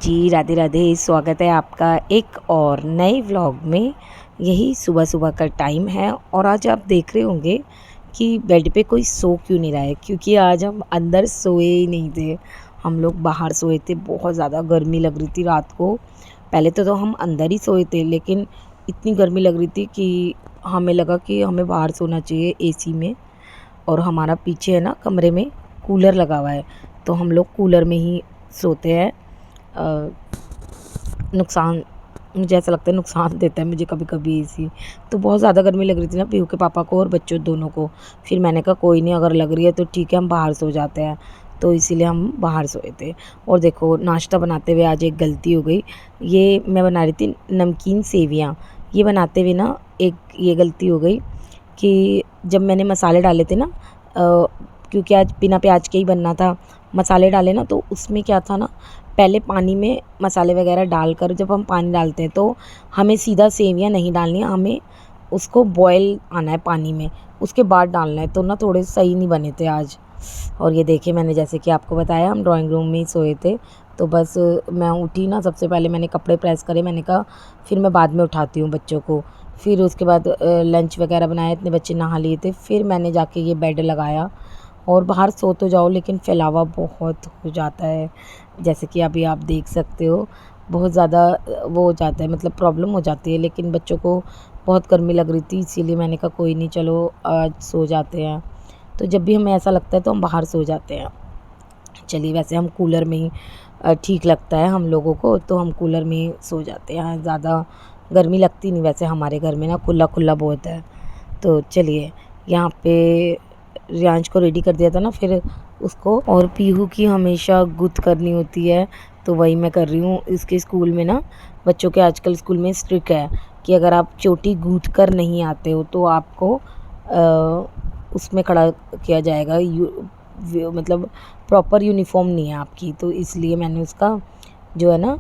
जी राधे राधे। स्वागत है आपका एक और नए व्लॉग में। यही सुबह सुबह का टाइम है और आज आप देख रहे होंगे कि बेड पे कोई सो क्यों नहीं रहा है, क्योंकि आज हम अंदर सोए ही नहीं थे। हम लोग बाहर सोए थे। बहुत ज़्यादा गर्मी लग रही थी रात को। पहले तो हम अंदर ही सोए थे, लेकिन इतनी गर्मी लग रही थी कि हमें लगा कि हमें बाहर सोना चाहिए एसी में। और हमारा पीछे है ना कमरे में कूलर लगा हुआ है, तो हम लोग कूलर में ही सोते हैं। नुकसान, मुझे ऐसा लगता है नुकसान देता है मुझे कभी कभी एसी। तो बहुत ज़्यादा गर्मी लग रही थी ना पीहू के पापा को और बच्चों दोनों को। फिर मैंने कहा कोई नहीं, अगर लग रही है तो ठीक है, हम बाहर सो जाते हैं। तो इसीलिए हम बाहर सोए थे। और देखो, नाश्ता बनाते हुए आज एक गलती हो गई। ये मैं बना रही थी नमकीन सेवियाँ। ये बनाते हुए ना एक ये गलती हो गई कि जब मैंने मसाले डाले थे ना, क्योंकि आज बिना प्याज के ही बनना था, मसाले डाले ना, तो उसमें क्या था ना, पहले पानी में मसाले वगैरह डालकर जब हम पानी डालते हैं तो हमें सीधा सेवियाँ नहीं डालनी है, हमें उसको बॉयल आना है पानी में, उसके बाद डालना है। तो ना थोड़े सही नहीं बने थे आज। और ये देखिए, मैंने जैसे कि आपको बताया हम ड्राइंग रूम में ही सोए थे। तो बस मैं उठी ना, सबसे पहले मैंने कपड़े प्रेस करे। मैंने कहा फिर मैं बाद में उठाती हूँ बच्चों को। फिर उसके बाद लंच वगैरह बनाया, इतने बच्चे नहा लिए थे। फिर मैंने जाके ये बेड लगाया। और बाहर सो तो जाओ, लेकिन फैलावा बहुत हो जाता है, जैसे कि अभी आप देख सकते हो। बहुत ज़्यादा वो हो जाता है, मतलब प्रॉब्लम हो जाती है। लेकिन बच्चों को बहुत गर्मी लग रही थी, इसीलिए मैंने कहा कोई नहीं, चलो आज सो जाते हैं। तो जब भी हमें ऐसा लगता है तो हम बाहर सो जाते हैं। चलिए, वैसे हम कूलर में ही ठीक लगता है हम लोगों को, तो हम कूलर में ही सो जाते हैं। ज़्यादा गर्मी लगती नहीं, वैसे हमारे घर में ना खुला खुला बहुत है। तो चलिए, यहाँ पे रियांश को रेडी कर दिया था ना, फिर उसको। और पीहू की हमेशा गुत करनी होती है, तो वही मैं कर रही हूँ। इसके स्कूल में ना, बच्चों के आजकल स्कूल में स्ट्रिक्ट है कि अगर आप चोटी गूंथ कर नहीं आते हो तो आपको उसमें खड़ा किया जाएगा। मतलब प्रॉपर यूनिफॉर्म नहीं है आपकी। तो इसलिए मैंने उसका जो है ना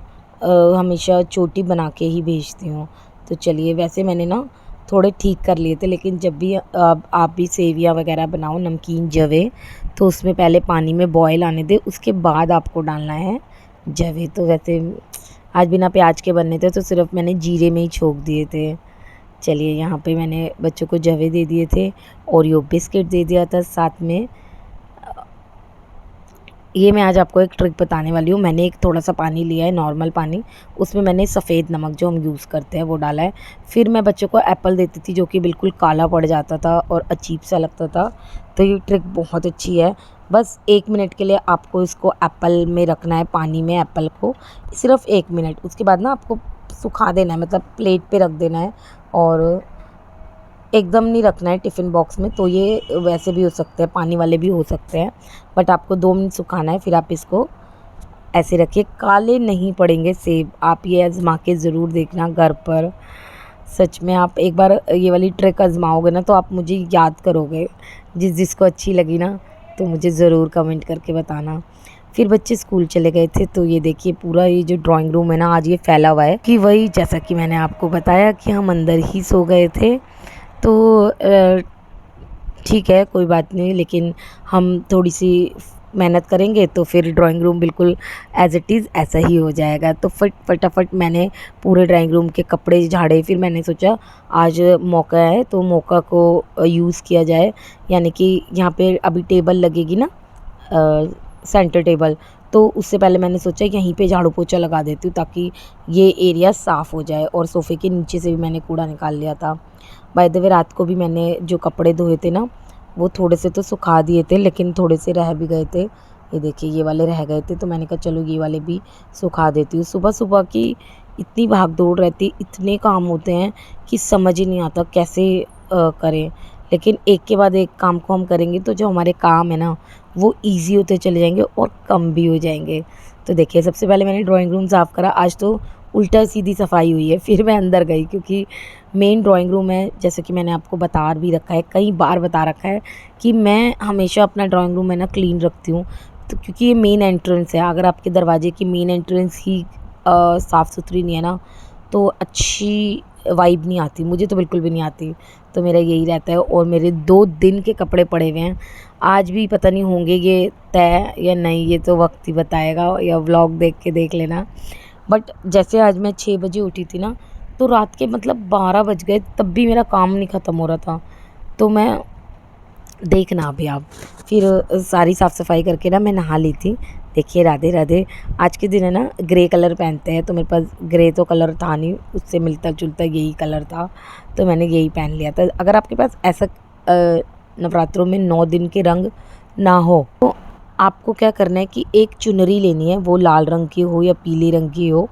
हमेशा चोटी बना के ही भेजती हूँ। तो चलिए, वैसे मैंने ना थोड़े ठीक कर लिए थे, लेकिन जब भी आप भी सेवियाँ वगैरह बनाओ, नमकीन जवे, तो उसमें पहले पानी में बॉयल आने दे, उसके बाद आपको डालना है जवे। तो वैसे आज बिना प्याज के बनने थे, तो सिर्फ मैंने जीरे में ही छोंक दिए थे। चलिए, यहाँ पे मैंने बच्चों को जवे दे दिए थे, ओरियो बिस्किट दे दिया था साथ में। ये मैं आज आपको एक ट्रिक बताने वाली हूँ। मैंने एक थोड़ा सा पानी लिया है, नॉर्मल पानी, उसमें मैंने सफ़ेद नमक जो हम यूज़ करते हैं वो डाला है। फिर मैं बच्चों को एप्पल देती थी, जो कि बिल्कुल काला पड़ जाता था और अजीब सा लगता था। तो ये ट्रिक बहुत अच्छी है। बस 1 मिनट के लिए आपको इसको एप्पल में रखना है, पानी में एप्पल को, सिर्फ 1 मिनट। उसके बाद ना आपको सुखा देना है, मतलब प्लेट पे रख देना है। और एकदम नहीं रखना है टिफ़िन बॉक्स में। तो ये वैसे भी हो सकते हैं, पानी वाले भी हो सकते हैं, बट आपको 2 मिनट सुखाना है। फिर आप इसको ऐसे रखिए, काले नहीं पड़ेंगे सेब। आप ये आज़मा के ज़रूर देखना घर पर। सच में आप एक बार ये वाली ट्रिक आज़माओगे ना, तो आप मुझे याद करोगे। जिसको अच्छी लगी ना, तो मुझे ज़रूर कमेंट करके बताना। फिर बच्चे स्कूल चले गए थे। तो ये देखिए, पूरा ये जो ड्राइंग रूम है ना, आज ये फैला हुआ है कि वही, जैसा कि मैंने आपको बताया कि हम अंदर ही सो गए थे। तो ठीक है, कोई बात नहीं, लेकिन हम थोड़ी सी मेहनत करेंगे तो फिर ड्राइंग रूम बिल्कुल एज़ इट इज़ ऐसा ही हो जाएगा। तो फटाफट मैंने पूरे ड्राइंग रूम के कपड़े झाड़े। फिर मैंने सोचा आज मौका है तो मौका को यूज़ किया जाए। यानी कि यहाँ पे अभी टेबल लगेगी ना, सेंटर टेबल, तो उससे पहले मैंने सोचा यहीं पे झाड़ू पोछा लगा देती हूँ, ताकि ये एरिया साफ़ हो जाए। और सोफ़े के नीचे से भी मैंने कूड़ा निकाल लिया था। बाय द वे, रात को भी मैंने जो कपड़े धोए थे ना, वो थोड़े से तो सुखा दिए थे, लेकिन थोड़े से रह भी गए थे। ये देखिए, ये वाले रह गए थे, तो मैंने कहा चलो ये वाले भी सुखा देती हूँ। सुबह सुबह की इतनी भाग दौड़ रहती, इतने काम होते हैं कि समझ ही नहीं आता कैसे करें। लेकिन एक के बाद एक काम को हम करेंगे तो जो हमारे काम है ना, वो ईज़ी होते चले जाएंगे और कम भी हो जाएंगे। तो देखिए, सबसे पहले मैंने ड्राइंग रूम साफ़ करा। आज तो उल्टा सीधी सफाई हुई है। फिर मैं अंदर गई, क्योंकि मेन ड्राइंग रूम है, जैसे कि मैंने आपको बता भी रखा है, कई बार बता रखा है कि मैं हमेशा अपना ड्राइंग रूम है ना क्लीन रखती हूँ। तो क्योंकि ये मेन एंट्रेंस है, अगर आपके दरवाजे की मेन एंट्रेंस ही साफ़ सुथरी नहीं है ना, तो अच्छी वाइब नहीं आती। मुझे तो बिल्कुल भी नहीं आती। तो मेरा यही रहता है। और मेरे 2 दिन के कपड़े पड़े हुए हैं। आज भी पता नहीं होंगे ये तय या नहीं, ये तो वक्त ही बताएगा, या व्लॉग देख के देख लेना। बट जैसे आज मैं 6 बजे उठी थी ना, तो रात के मतलब 12 बज गए, तब भी मेरा काम नहीं ख़त्म हो रहा था। तो मैं, देखना अभी आप, फिर सारी साफ़ सफाई करके ना मैं नहा ली थी। देखिए, राधे राधे। आज के दिन है ना ग्रे कलर पहनते हैं, तो मेरे पास ग्रे तो कलर था नहीं, उससे मिलता जुलता यही कलर था, तो मैंने यही पहन लिया था। अगर आपके पास ऐसा नवरात्रों में 9 दिन के रंग ना हो, तो आपको क्या करना है कि एक चुनरी लेनी है, वो लाल रंग की हो या पीले रंग की हो।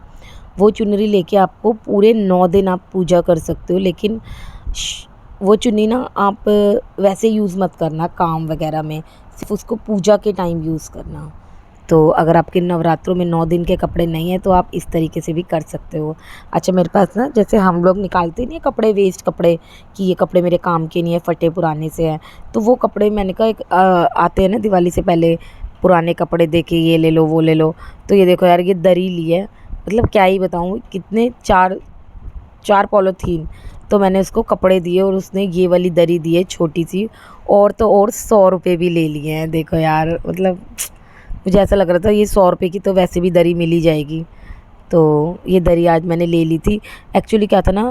वो चुनरी लेके आपको पूरे 9 दिन आप पूजा कर सकते हो, लेकिन वो चुन्नी ना आप वैसे यूज़ मत करना काम वगैरह में, सिर्फ उसको पूजा के टाइम यूज़ करना। तो अगर आपके नवरात्रों में 9 दिन के कपड़े नहीं हैं, तो आप इस तरीके से भी कर सकते हो। अच्छा, मेरे पास ना जैसे हम लोग निकालते नहीं हैं कपड़े, वेस्ट कपड़े, कि ये कपड़े मेरे काम के नहीं है, फटे पुराने से हैं, तो वो कपड़े मैंने कहा एक आते हैं ना दिवाली से पहले, पुराने कपड़े दे के ये ले लो वो ले लो। तो ये देखो यार, ये दरी ली है, मतलब क्या ही बताऊँ, कितने 4 पॉलीथीन, तो मैंने उसको कपड़े दिए और उसने ये वाली दरी दी है छोटी सी, और तो और 100 रुपये भी ले लिए हैं। देखो यार, मतलब मुझे ऐसा लग रहा था ये 100 रुपये की तो वैसे भी दरी मिल ही जाएगी। तो ये दरी आज मैंने ले ली थी। एक्चुअली क्या था ना,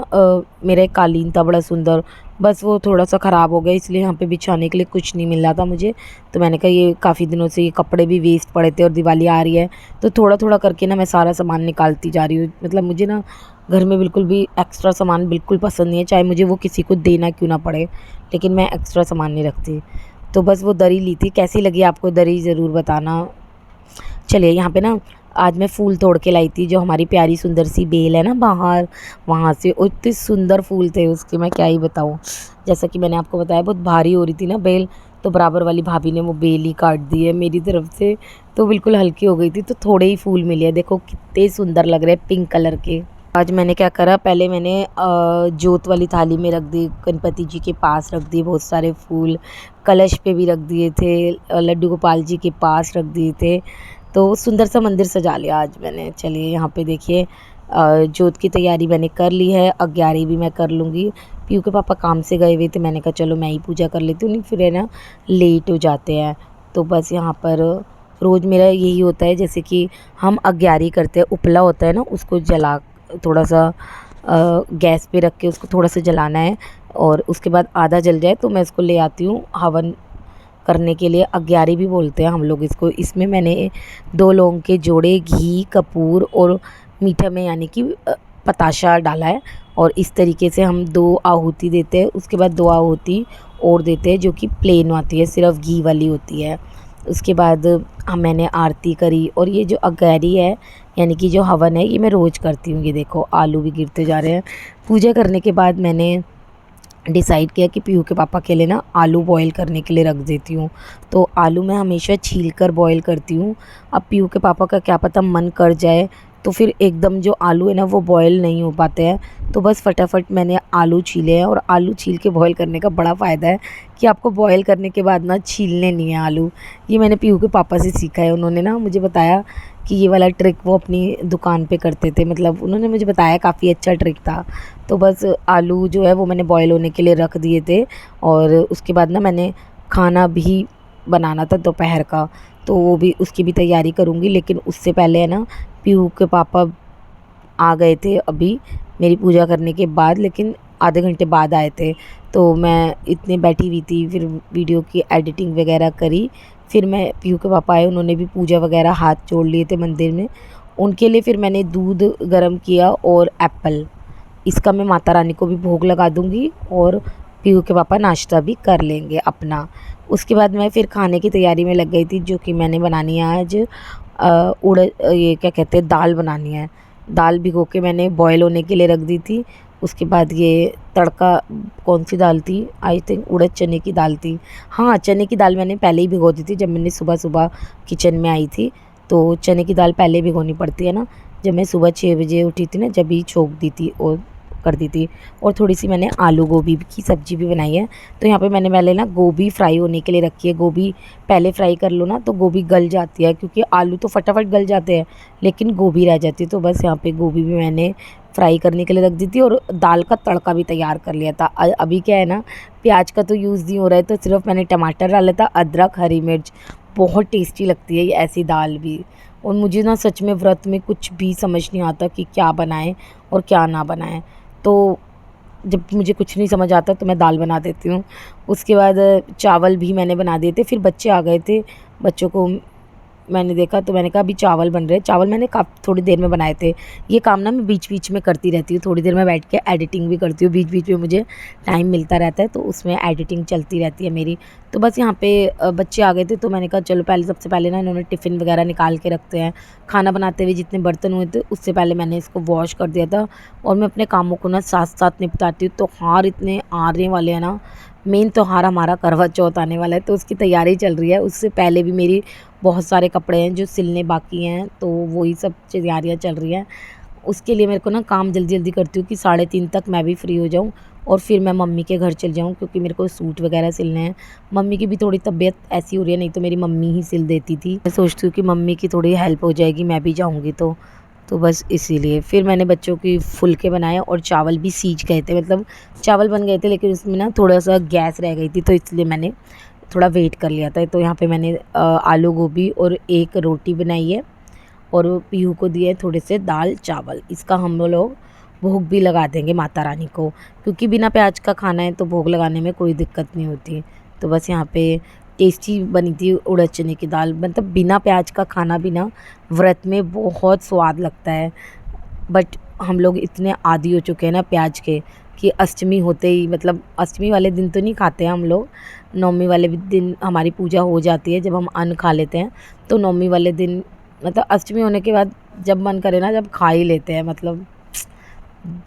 मेरा एक कालीन था बड़ा सुंदर, बस वो थोड़ा-सा ख़राब हो गया, इसलिए यहाँ पे बिछाने के लिए कुछ नहीं मिल रहा था मुझे। तो मैंने कहा ये काफ़ी दिनों से ये कपड़े भी वेस्ट पड़े थे और दिवाली आ रही है, तो थोड़ा-थोड़ा करके ना मैं सारा सामान निकालती जा रही हूँ। मतलब मुझे ना घर में बिल्कुल भी एक्स्ट्रा सामान बिल्कुल पसंद नहीं है, चाहे मुझे वो किसी को देना क्यों ना पड़े, लेकिन मैं एक्स्ट्रा सामान नहीं रखती। तो बस वो दरी ली थी, कैसी लगी आपको दरी ज़रूर बताना। चलिए, यहाँ पे ना आज मैं फूल तोड़ के लाई थी, जो हमारी प्यारी सुंदर सी बेल है ना बाहर, वहाँ से, और इतने सुंदर फूल थे उसके, मैं क्या ही बताऊँ। जैसा कि मैंने आपको बताया, बहुत भारी हो रही थी ना बेल, तो बराबर वाली भाभी ने वो बेल ही काट दी है मेरी तरफ से, तो बिल्कुल हल्की हो गई थी, तो थोड़े ही फूल मिले हैं। देखो कितने सुंदर लग रहे हैं, पिंक कलर के। आज मैंने क्या करा, पहले मैंने जोत वाली थाली में रख दी, गणपति जी के पास रख दिए बहुत सारे फूल, कलश पे भी रख दिए थे, लड्डू गोपाल जी के पास रख दिए थे, तो सुंदर सा मंदिर सजा लिया आज मैंने। चलिए, यहाँ पे देखिए, जोत की तैयारी मैंने कर ली है, अग्यारी भी मैं कर लूँगी। पीयू के पापा काम से गए हुए थे, मैंने कहा चलो मैं ही पूजा कर लेती हूँ, नहीं फिर है ना लेट हो जाते हैं। तो बस यहाँ पर रोज़ मेरा यही होता है, जैसे कि हम अग्यारी करते हैं, उपला होता है ना, उसको जला, थोड़ा सा गैस पे रख के उसको थोड़ा सा जलाना है, और उसके बाद आधा जल जाए तो मैं इसको ले आती हूँ हवन करने के लिए। अग्यारी भी बोलते हैं हम लोग इसको। इसमें मैंने 2 लौंग के जोड़े, घी, कपूर और मीठा में यानी कि पताशा डाला है, और इस तरीके से हम 2 आहुति देते हैं। उसके बाद 2 आहुति और देते हैं, जो कि प्लेन आती है, सिर्फ घी वाली होती है। उसके बाद मैंने आरती करी, और ये जो अग्यारी है यानी कि जो हवन है, ये मैं रोज़ करती हूँ। ये देखो आलू भी गिरते जा रहे हैं। पूजा करने के बाद मैंने डिसाइड किया कि पीहू के पापा के लिए ना आलू बॉईल करने के लिए रख देती हूँ। तो आलू मैं हमेशा छील कर बॉईल करती हूँ। अब पीहू के पापा का क्या पता मन कर जाए, तो फिर एकदम जो आलू है ना वो बॉईल नहीं हो पाते हैं, तो बस फटाफट मैंने आलू छीले हैं। और आलू छील के बॉईल करने का बड़ा फ़ायदा है कि आपको बॉईल करने के बाद ना छीलने नहीं है आलू। ये मैंने पीहू के पापा से सीखा है, उन्होंने ना मुझे बताया कि ये वाला ट्रिक वो अपनी दुकान पे करते थे, मतलब उन्होंने मुझे बताया, काफ़ी अच्छा ट्रिक था। तो बस आलू जो है वो मैंने बॉईल होने के लिए रख दिए थे, और उसके बाद ना मैंने खाना भी बनाना था दोपहर का, तो वो भी, उसकी भी तैयारी करूँगी। लेकिन उससे पहले है ना पीहू के पापा आ गए थे अभी मेरी पूजा करने के बाद, लेकिन आधे घंटे बाद आए थे। तो मैं इतने बैठी हुई थी, फिर वीडियो की एडिटिंग वगैरह करी, फिर मैं पीहू के पापा आए, उन्होंने भी पूजा वगैरह हाथ जोड़ लिए थे मंदिर में, उनके लिए फिर मैंने दूध गर्म किया और एप्पल, इसका मैं माता रानी को भी भोग लगा दूँगी, और पीहू के पापा नाश्ता भी कर लेंगे अपना। उसके बाद मैं फिर खाने की तैयारी में लग गई थी, जो कि मैंने बनानी है आज ये क्या कहते हैं, दाल बनानी है। दाल भिगो के मैंने बॉयल होने के लिए रख दी थी। उसके बाद ये तड़का, कौन सी दाल थी, आई थिंक उड़द चने की दाल थी। हाँ, चने की दाल मैंने पहले ही भिगो दी थी, जब मैंने सुबह-सुबह किचन में आई थी, तो चने की दाल पहले भिगोनी पड़ती है ना। जब मैं सुबह 6 बजे उठी थी ना, जब ही छोंक दी थी और कर दी थी। और थोड़ी सी मैंने आलू गोभी की सब्ज़ी भी बनाई है। तो यहाँ पे मैंने पहले ना गोभी फ्राई होने के लिए रखी है। गोभी पहले फ्राई कर लो ना तो गोभी गल जाती है, क्योंकि आलू तो फटाफट गल जाते हैं लेकिन गोभी रह जाती है। तो बस यहाँ पे गोभी भी मैंने फ्राई करने के लिए रख दी थी और दाल का तड़का भी तैयार कर लिया था। अभी क्या है ना, प्याज का तो यूज़ नहीं हो रहा है, तो सिर्फ मैंने टमाटर डाला था, अदरक, हरी मिर्च। बहुत टेस्टी लगती है ये ऐसी दाल भी। और मुझे ना सच में व्रत में कुछ भी समझ नहीं आता कि क्या बनाएं और क्या ना बनाएं। तो जब मुझे कुछ नहीं समझ आता तो मैं दाल बना देती हूँ। उसके बाद चावल भी मैंने बना दिए थे। फिर बच्चे आ गए थे, बच्चों को मैंने देखा तो मैंने कहा अभी चावल बन रहे हैं। चावल मैंने थोड़ी देर में बनाए थे। ये काम ना मैं बीच बीच में करती रहती हूँ, थोड़ी देर में बैठ के एडिटिंग भी करती हूँ। बीच बीच में मुझे टाइम मिलता रहता है तो उसमें एडिटिंग चलती रहती है मेरी। तो बस यहाँ पे बच्चे आ गए थे तो मैंने कहा चलो पहले सबसे पहले ना इन्होंने टिफ़िन वगैरह निकाल के रखते हैं। खाना बनाते हुए जितने बर्तन हुए थे उससे पहले मैंने इसको वॉश कर दिया था। और मैं अपने कामों को ना साथ साथ निपटाती हूँ। त्योहार इतने आने वाले हैं ना, मेन त्योहार हमारा करवा चौथ आने वाला है तो उसकी तैयारी चल रही है। उससे पहले भी मेरी बहुत सारे कपड़े हैं जो सिलने बाकी हैं, तो वही सब तैयारियाँ चल रही हैं। उसके लिए मेरे को ना काम जल्दी जल्दी करती हूँ कि 3:30 तक मैं भी फ्री हो जाऊँ और फिर मैं मम्मी के घर चल जाऊँ, क्योंकि मेरे को सूट वगैरह सिलने हैं। मम्मी की भी थोड़ी तबीयत ऐसी हो रही है, नहीं तो मेरी मम्मी ही सिल देती थी। मैं सोचती हूँ कि मम्मी की थोड़ी हेल्प हो जाएगी, मैं भी जाऊँगी तो बस इसीलिए फिर मैंने बच्चों की फुलके बनाए और चावल भी सीज गए थे, मतलब चावल बन गए थे लेकिन उसमें ना थोड़ा सा गैस रह गई थी, तो इसलिए मैंने थोड़ा वेट कर लिया था। तो यहाँ पे मैंने आलू गोभी और एक रोटी बनाई है और पीहू को दिए थोड़े से दाल चावल। इसका हम लोग भोग भी लगा देंगे माता रानी को, क्योंकि बिना प्याज का खाना है तो भोग लगाने में कोई दिक्कत नहीं होती। तो बस यहाँ पे टेस्टी बनी थी उड़द चने की दाल। मतलब बिना प्याज का खाना भी ना व्रत में बहुत स्वाद लगता है। बट हम लोग इतने आदी हो चुके हैं ना प्याज के कि अष्टमी होते ही, मतलब अष्टमी वाले दिन तो नहीं खाते हैं हम लोग, नवमी वाले भी दिन हमारी पूजा हो जाती है जब हम अन्न खा लेते हैं। तो नवमी वाले दिन मतलब अष्टमी होने के बाद जब मन करे ना जब खा ही लेते हैं। मतलब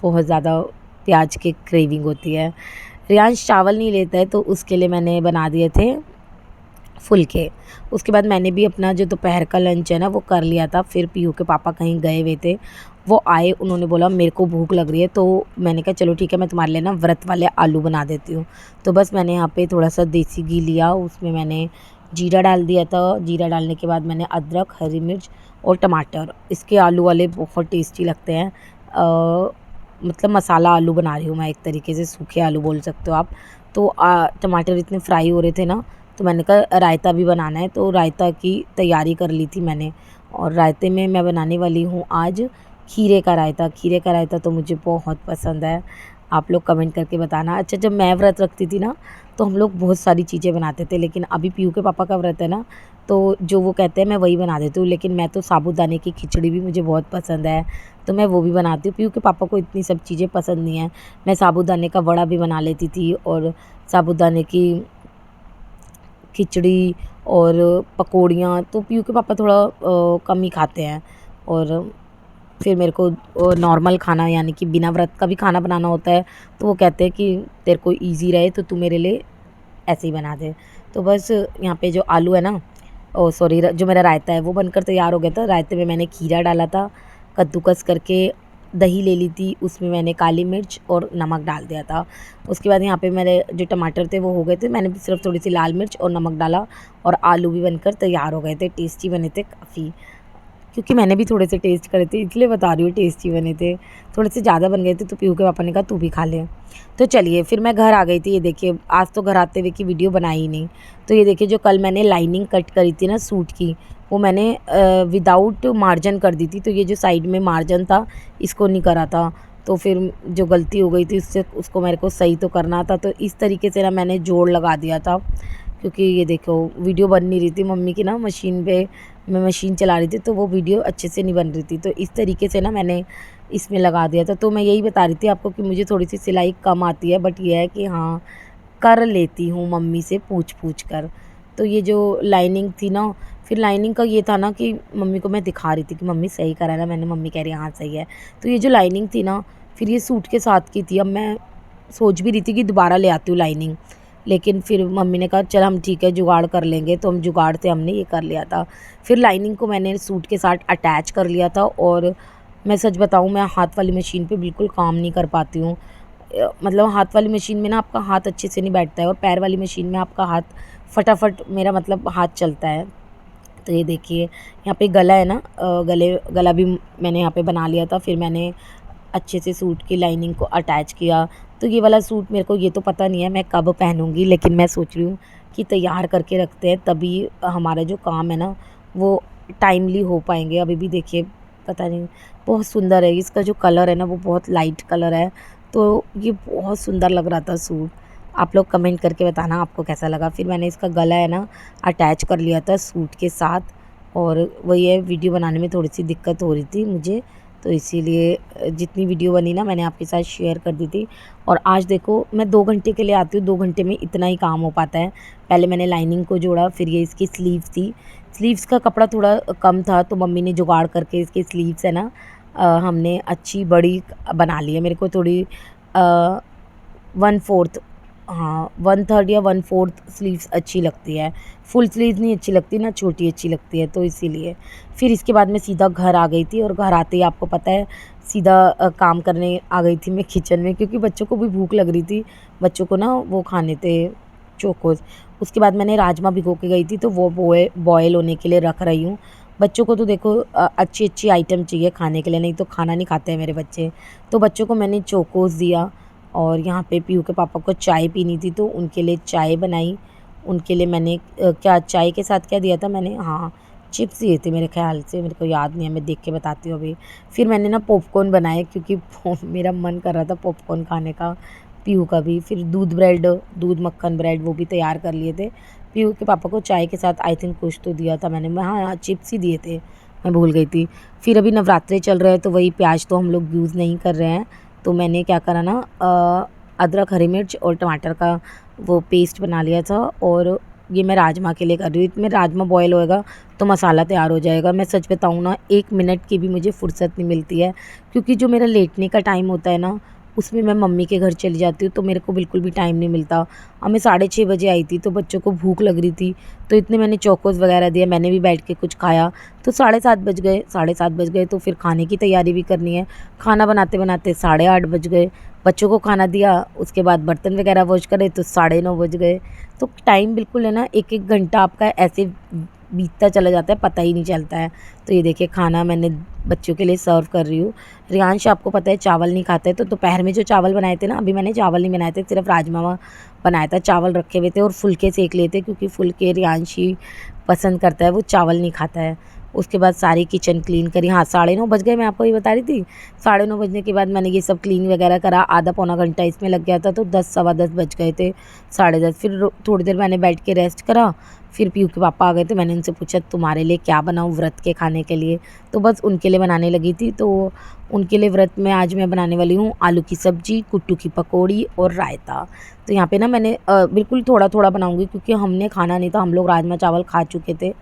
बहुत ज़्यादा प्याज की क्रेविंग होती है। रियांश चावल नहीं लेता है तो उसके लिए मैंने बना दिए थे फुलके। उसके बाद मैंने भी अपना जो दोपहर का लंच है ना वो कर लिया था। फिर पीहू के पापा कहीं गए हुए थे, वो आए, उन्होंने बोला मेरे को भूख लग रही है, तो मैंने कहा चलो ठीक है मैं तुम्हारे लिए ना व्रत वाले आलू बना देती हूँ। तो बस मैंने यहाँ पे थोड़ा सा देसी घी लिया, उसमें मैंने जीरा डाल दिया था। जीरा डालने के बाद मैंने अदरक, हरी मिर्च और टमाटर, इसके आलू वाले बहुत टेस्टी लगते हैं। मतलब मसाला आलू बना रही हूँ मैं, एक तरीके से सूखे आलू बोल सकते हो आप। तो टमाटर इतने फ्राई हो रहे थे ना, तो मैंने कहा रायता भी बनाना है, तो रायता की तैयारी कर ली थी मैंने। और रायते में मैं बनाने वाली हूँ आज खीरे का रायता। खीरे का रायता तो मुझे बहुत पसंद है, आप लोग कमेंट करके बताना। अच्छा, जब मैं व्रत रखती थी ना तो हम लोग बहुत सारी चीज़ें बनाते थे, लेकिन अभी पीहू के पापा का व्रत है ना तो जो वो कहते हैं मैं वही बना देती हूँ। लेकिन मैं तो साबूदाने की खिचड़ी भी मुझे बहुत पसंद है, तो मैं वो भी बनाती हूँ। पीहू के पापा को इतनी सब चीज़ें पसंद नहीं है। मैं साबूदाने का वड़ा भी बना लेती थी और साबूदाने की खिचड़ी और पकौड़ियाँ। तो पीहू के पापा थोड़ा कम ही खाते हैं। और फिर मेरे को नॉर्मल खाना यानी कि बिना व्रत का भी खाना बनाना होता है, तो वो कहते हैं कि तेरे को ईज़ी रहे तो तू मेरे लिए ऐसे ही बना दे। तो बस यहाँ पे जो आलू है ना, ओ सॉरी, जो मेरा रायता है वो बनकर तैयार हो गया था। रायते में मैंने खीरा डाला था, कद्दूकस करके दही ले ली थी, उसमें मैंने काली मिर्च और नमक डाल दिया था। उसके बाद यहाँ पे मेरे जो टमाटर थे वो हो गए थे, मैंने सिर्फ थोड़ी सी लाल मिर्च और नमक डाला और आलू भी बनकर तैयार हो गए थे। टेस्टी बने थे काफ़ी, क्योंकि मैंने भी थोड़े से टेस्ट करे थे इसलिए बता रही हूँ, टेस्टी बने थे। थोड़े से ज़्यादा बन गए थे तो पीहू के पापा ने कहा तू भी खा ले। तो चलिए फिर मैं घर आ गई थी। ये देखिए, आज तो घर आते हुए की वीडियो बनाई ही नहीं। तो ये देखिए, जो कल मैंने लाइनिंग कट करी थी ना सूट की, वो मैंने विदाउट मार्जिन कर दी थी। तो ये जो साइड में मार्जिन था इसको नहीं करा था, तो फिर जो गलती हो गई थी उससे उसको मेरे को सही तो करना था। तो इस तरीके से ना मैंने जोड़ लगा दिया था, क्योंकि ये देखो वीडियो बन नहीं रही थी मम्मी की ना, मशीन पे मैं मशीन चला रही थी तो वो वीडियो अच्छे से नहीं बन रही थी। तो इस तरीके से ना मैंने इसमें लगा दिया था। तो मैं यही बता रही थी आपको कि मुझे थोड़ी सी सिलाई कम आती है, बट ये है कि हाँ कर लेती हूँ मम्मी से पूछ पूछ कर। तो ये जो लाइनिंग थी ना, फिर लाइनिंग का ये था ना कि मम्मी को मैं दिखा रही थी कि मम्मी सही करा है ना मैंने, मम्मी कह रही हाँ सही है। तो ये जो लाइनिंग थी ना, फिर ये सूट के साथ की थी। अब मैं सोच भी रही थी कि दोबारा ले आती हूँ लाइनिंग, लेकिन फिर मम्मी ने कहा चल हम ठीक है जुगाड़ कर लेंगे, तो हम जुगाड़ से हमने ये कर लिया था। फिर लाइनिंग को मैंने सूट के साथ अटैच कर लिया था और मैं सच बताऊँ, मैं हाथ वाली मशीन पे बिल्कुल काम नहीं कर पाती हूँ। मतलब हाथ वाली मशीन में ना आपका हाथ अच्छे से नहीं बैठता है, और पैर वाली मशीन में आपका हाथ फटाफट मेरा मतलब हाथ चलता है। तो ये देखिए यहाँ पे गला है ना, गला भी मैंने यहाँ पे बना लिया था। फिर मैंने अच्छे से सूट की लाइनिंग को अटैच किया। तो ये वाला सूट मेरे को ये तो पता नहीं है मैं कब पहनूँगी, लेकिन मैं सोच रही हूँ कि तैयार करके रखते हैं, तभी हमारा जो काम है ना वो टाइमली हो पाएँगे। अभी भी देखिए पता नहीं, बहुत सुंदर है इसका जो कलर है ना, वो बहुत लाइट कलर है। तो ये बहुत सुंदर लग रहा था सूट। आप लोग कमेंट करके बताना आपको कैसा लगा। फिर मैंने इसका गला है ना अटैच कर लिया था सूट के साथ, और वही है, वीडियो बनाने में थोड़ी सी दिक्कत हो रही थी मुझे, तो इसीलिए जितनी वीडियो बनी ना मैंने आपके साथ शेयर कर दी थी। और आज देखो मैं 2 घंटे के लिए आती हूँ, 2 घंटे में इतना ही काम हो पाता है। पहले मैंने लाइनिंग को जोड़ा, फिर ये इसकी स्लीव थी, स्लीव्स का कपड़ा थोड़ा कम था, तो मम्मी ने जुगाड़ करके इसकी स्लीव्स है ना हमने अच्छी बड़ी बना ली है। मेरे को थोड़ी 1/4, हाँ 1/3 या 1/4 स्लीव्स अच्छी लगती है। फुल स्लीव्स नहीं अच्छी लगती ना, छोटी अच्छी लगती है, तो इसीलिए। फिर इसके बाद मैं सीधा घर आ गई थी, और घर आते ही आपको पता है सीधा काम करने आ गई थी मैं किचन में, क्योंकि बच्चों को भी भूख लग रही थी। बच्चों को ना वो खाने थे चोकोस। उसके बाद मैंने राजमा भिगो के गई थी, तो वो बॉयल होने के लिए रख रही हूँ। बच्चों को तो देखो अच्छी अच्छी आइटम चाहिए खाने के लिए, नहीं तो खाना नहीं खाते हैं मेरे बच्चे। तो बच्चों को मैंने चोकोस दिया, और यहाँ पे पीहू के पापा को चाय पीनी थी, तो उनके लिए चाय बनाई। उनके लिए मैंने क्या चाय के साथ क्या दिया था मैंने, हाँ चिप्स दिए थे मेरे ख्याल से, मेरे को याद नहीं है, मैं देख के बताती हूँ अभी। फिर मैंने ना पॉपकॉर्न बनाए, क्योंकि मेरा मन कर रहा था पॉपकॉर्न खाने का, पीहू का भी। फिर दूध मक्खन ब्रेड वो भी तैयार कर लिए थे। पीहू के पापा को चाय के साथ आई थिंक कुछ तो दिया था मैंने, हाँ हाँ चिप्स ही दिए थे, मैं भूल गई थी। फिर अभी नवरात्रे चल रहे हैं, तो वही प्याज तो हम लोग यूज़ नहीं कर रहे हैं, तो मैंने क्या करा ना अदरक हरी मिर्च और टमाटर का वो पेस्ट बना लिया था। और ये मैं राजमा के लिए कर रही हूँ, इसमें राजमा बॉयल होएगा तो मसाला तैयार हो जाएगा। मैं सच बताऊँ ना, 1 मिनट की भी मुझे फुर्सत नहीं मिलती है, क्योंकि जो मेरा लेटने का टाइम होता है ना उसमें मैं मम्मी के घर चली जाती हूँ, तो मेरे को बिल्कुल भी टाइम नहीं मिलता। अब मैं 6:30 बजे आई थी, तो बच्चों को भूख लग रही थी, तो इतने मैंने चोकोस वगैरह दिया, मैंने भी बैठ के कुछ खाया। तो 7:30 बज गए, 7:30 बज गए, तो फिर खाने की तैयारी भी करनी है। खाना बनाते बनाते 8:30 बज गए। बच्चों को खाना दिया, उसके बाद बर्तन वगैरह वॉश करे तो 9:30 बज गए। तो टाइम बिल्कुल है ना, एक एक घंटा आपका ऐसे बीतता चला जाता है, पता ही नहीं चलता है। तो ये देखिए खाना मैंने बच्चों के लिए सर्व कर रही हूँ। रियांश आपको पता है चावल नहीं खाता है, तो दोपहर में जो चावल बनाए थे ना, अभी मैंने चावल नहीं बनाए थे, सिर्फ राजमा बनाया था। चावल रखे हुए थे और फुलके सेक लिए थे, क्योंकि फुलके रियांश ही पसंद करता है, वो चावल नहीं खाता है। उसके बाद सारी किचन क्लीन करी, हाँ 9:30 बज गए, मैं आपको ये बता रही थी। 9:30 बजने के बाद मैंने ये सब क्लीन वगैरह करा, आधा पौना घंटा इसमें लग गया था, तो 10 सवा 10 बज गए थे, 10:30। फिर थोड़ी देर मैंने बैठ के रेस्ट करा। फिर पीहू के पापा आ गए थे, मैंने उनसे पूछा तुम्हारे लिए क्या बनाऊँ व्रत के खाने के लिए, तो बस उनके लिए बनाने लगी थी। तो उनके लिए व्रत में आज मैं बनाने वाली हूँ आलू की सब्ज़ी, कुट्टू की पकौड़ी और रायता। तो यहाँ पे ना मैंने बिल्कुल थोड़ा थोड़ा बनाऊँगी, क्योंकि हमने खाना नहीं था, हम लोग राजमा चावल खा चुके थे।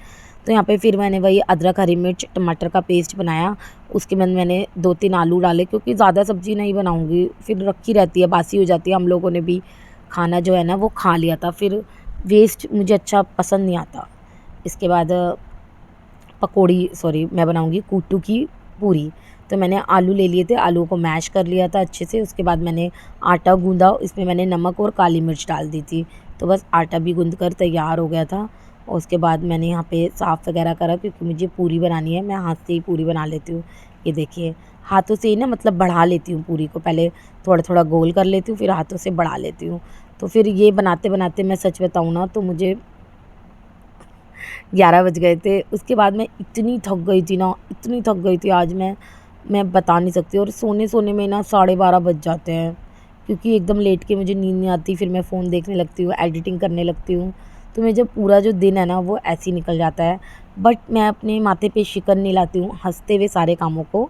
तो यहाँ पे फिर मैंने वही अदरक हरी मिर्च टमाटर का पेस्ट बनाया। उसके बाद मैंने 2-3 आलू डाले, क्योंकि ज़्यादा सब्ज़ी नहीं बनाऊँगी, फिर रखी रहती है, बासी हो जाती है। हम लोगों ने भी खाना जो है ना वो खा लिया था, फिर वेस्ट मुझे अच्छा पसंद नहीं आता। इसके बाद मैं बनाऊँगी कुट्टू की पूरी। तो मैंने आलू ले लिए थे, आलू को मैश कर लिया था अच्छे से। उसके बाद मैंने आटा गूँधा, इसमें मैंने नमक और काली मिर्च डाल दी थी, तो बस आटा भी गूँध कर तैयार हो गया था। और उसके बाद मैंने यहाँ पे साफ़ वगैरह करा, क्योंकि मुझे पूरी बनानी है, मैं हाथ से ही पूरी बना लेती हूँ। ये देखिए हाथों से ही ना मतलब बढ़ा लेती हूँ पूरी को, पहले थोड़ा थोड़ा गोल कर लेती हूँ, फिर हाथों से बढ़ा लेती हूँ। तो फिर ये बनाते बनाते मैं सच बताऊँ ना, तो मुझे 11 बज गए थे। उसके बाद मैं इतनी थक गई थी ना, इतनी थक गई थी आज मैं बता नहीं सकती। और सोने में ना 12:30 बज जाते हैं, क्योंकि एकदम लेट के मुझे नींद नहीं आती, फिर मैं फ़ोन देखने लगती हूँ, एडिटिंग करने लगती हूँ। तो मैं जब पूरा जो दिन है ना वो ऐसे ही निकल जाता है। बट मैं अपने माथे पे शिकन नहीं लाती हूँ, हँसते हुए सारे कामों को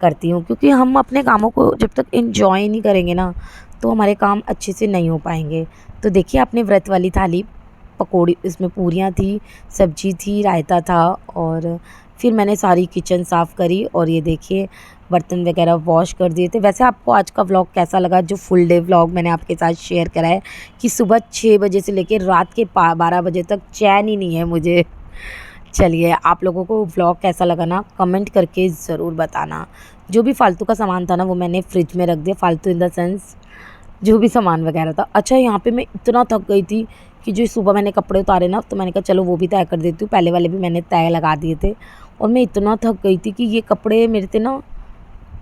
करती हूँ, क्योंकि हम अपने कामों को जब तक एन्जॉय नहीं करेंगे ना, तो हमारे काम अच्छे से नहीं हो पाएँगे। तो देखिए आपने व्रत वाली थाली, पकौड़ी, इसमें पूरियाँ थी, सब्जी थी, रायता था, और फिर मैंने सारी किचन साफ़ करी, और ये देखिए बर्तन वगैरह वॉश कर दिए थे। वैसे आपको आज का व्लॉग कैसा लगा, जो फुल डे व्लॉग मैंने आपके साथ शेयर करा है, कि सुबह 6 बजे से लेकर रात के 12 बजे तक चैन ही नहीं है मुझे। चलिए, आप लोगों को व्लॉग कैसा लगा ना कमेंट करके ज़रूर बताना। जो भी फ़ालतू का सामान था ना वो मैंने फ्रिज में रख दिया, फ़ालतू इन द सेंस जो भी सामान वगैरह था। अच्छा, यहाँ पे मैं इतना थक गई थी कि जो सुबह मैंने कपड़े उतारे ना तो मैंने कहा चलो वो भी तय कर देती हूँ, पहले वाले भी मैंने तय लगा दिए थे। और मैं इतना थक गई थी कि ये कपड़े मेरे से ना,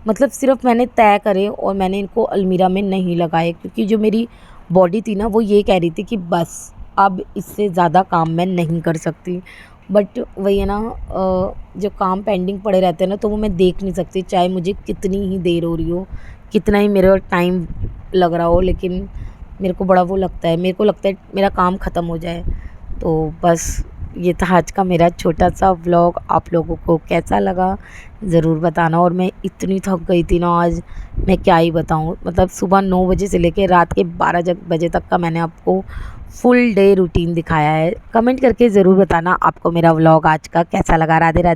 मतलब सिर्फ मैंने तय करे और मैंने इनको अलमीरा में नहीं लगाए, क्योंकि जो मेरी बॉडी थी ना वो ये कह रही थी कि बस अब इससे ज़्यादा काम मैं नहीं कर सकती। बट वही है ना, जो काम पेंडिंग पड़े रहते हैं ना तो वो मैं देख नहीं सकती, चाहे मुझे कितनी ही देर हो रही हो, कितना ही मेरा टाइम लग रहा हो, लेकिन मेरे को बड़ा वो लगता है, मेरे को लगता है मेरा काम ख़त्म हो जाए। तो बस ये था आज का मेरा छोटा सा व्लॉग। आप लोगों को कैसा लगा ज़रूर बताना। और मैं इतनी थक गई थी ना आज, मैं क्या ही बताऊँ, मतलब सुबह 9 बजे से लेके रात के 12 बजे तक का मैंने आपको फुल डे रूटीन दिखाया है। कमेंट करके ज़रूर बताना आपको मेरा व्लॉग आज का कैसा लगा। राधे राधे।